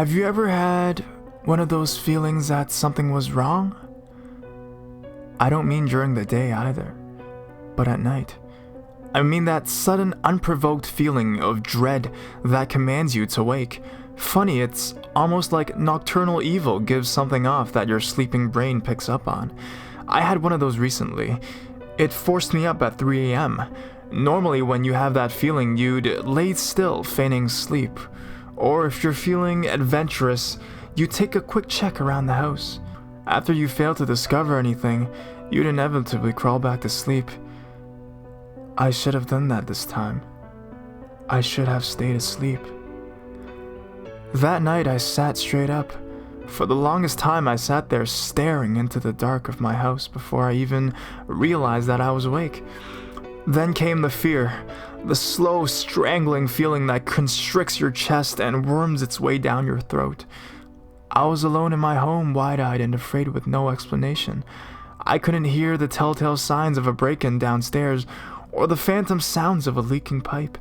Have you ever had one of those feelings that something was wrong? I don't mean during the day either, but at night. I mean that sudden, unprovoked feeling of dread that commands you to wake. Funny, it's almost like nocturnal evil gives something off that your sleeping brain picks up on. I had one of those recently. It forced me up at 3 a.m. Normally, when you have that feeling, you'd lay still, feigning sleep. Or if you're feeling adventurous, you take a quick check around the house. After you fail to discover anything, you'd inevitably crawl back to sleep. I should have done that this time. I should have stayed asleep. That night I sat straight up. For the longest time I sat there staring into the dark of my house before I even realized that I was awake. Then came the fear, the slow, strangling feeling that constricts your chest and worms its way down your throat. I was alone in my home, wide-eyed and afraid with no explanation. I couldn't hear the telltale signs of a break-in downstairs or the phantom sounds of a leaking pipe.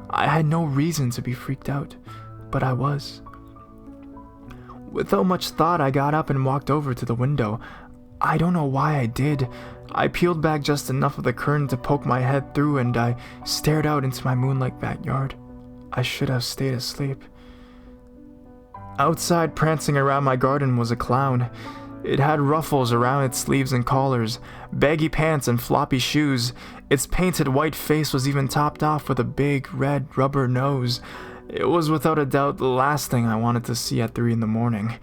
I had no reason to be freaked out, but I was. Without much thought, I got up and walked over to the window. I don't know why I did. I peeled back just enough of the curtain to poke my head through, and I stared out into my moonlit backyard. I should have stayed asleep. Outside, prancing around my garden, was a clown. It had ruffles around its sleeves and collars, baggy pants and floppy shoes. Its painted white face was even topped off with a big, red, rubber nose. It was without a doubt the last thing I wanted to see at 3 a.m.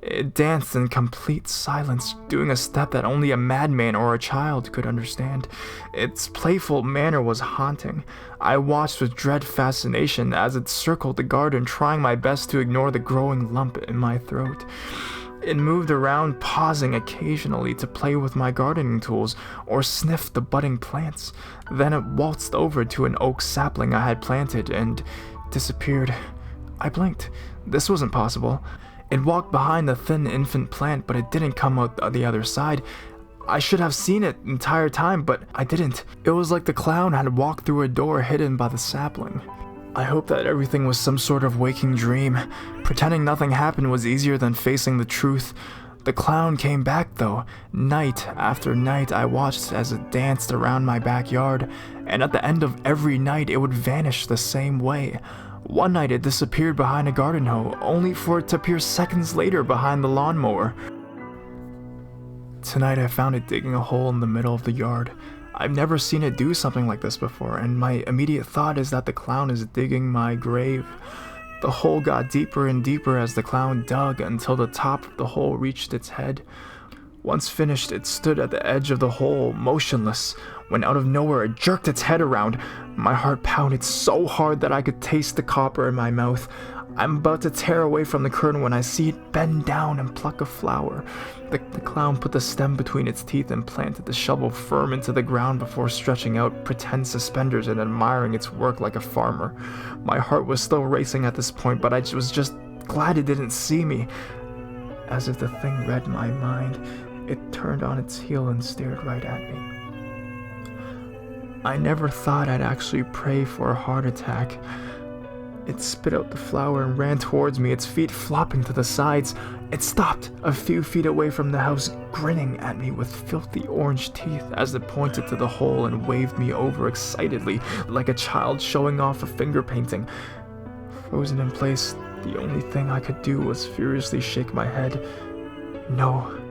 It danced in complete silence, doing a step that only a madman or a child could understand. Its playful manner was haunting. I watched with dread fascination as it circled the garden, trying my best to ignore the growing lump in my throat. It moved around, pausing occasionally to play with my gardening tools or sniff the budding plants. Then it waltzed over to an oak sapling I had planted and disappeared. I blinked. This wasn't possible. It walked behind the thin infant plant, but it didn't come out the other side. I should have seen it the entire time, but I didn't. It was like the clown had walked through a door hidden by the sapling. I hoped that everything was some sort of waking dream. Pretending nothing happened was easier than facing the truth. The clown came back though. Night after night I watched as it danced around my backyard, and at the end of every night it would vanish the same way. One night it disappeared behind a garden hoe, only for it to appear seconds later behind the lawnmower. Tonight I found it digging a hole in the middle of the yard. I've never seen it do something like this before, and my immediate thought is that the clown is digging my grave. The hole got deeper and deeper as the clown dug until the top of the hole reached its head. Once finished, it stood at the edge of the hole, motionless, when out of nowhere it jerked its head around. My heart pounded so hard that I could taste the copper in my mouth. I'm about to tear away from the curtain when I see it bend down and pluck a flower. The clown put the stem between its teeth and planted the shovel firm into the ground before stretching out pretend suspenders and admiring its work like a farmer. My heart was still racing at this point, but I was just glad it didn't see me. As if the thing read my mind, it turned on its heel and stared right at me. I never thought I'd actually pray for a heart attack. It spit out the flower and ran towards me, its feet flopping to the sides. It stopped a few feet away from the house, grinning at me with filthy orange teeth as it pointed to the hole and waved me over excitedly, like a child showing off a finger painting. Frozen in place, the only thing I could do was furiously shake my head. No.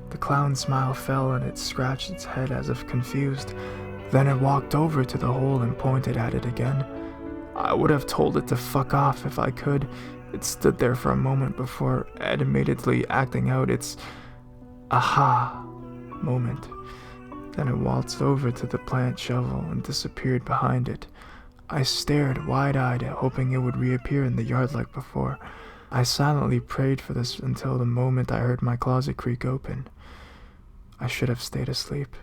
The clown's smile fell and it scratched its head as if confused. Then it walked over to the hole and pointed at it again. I would have told it to fuck off if I could. It stood there for a moment before animatedly acting out its aha moment. Then it waltzed over to the plant shovel and disappeared behind it. I stared wide-eyed, hoping it would reappear in the yard like before. I silently prayed for this until the moment I heard my closet creak open. I should have stayed asleep.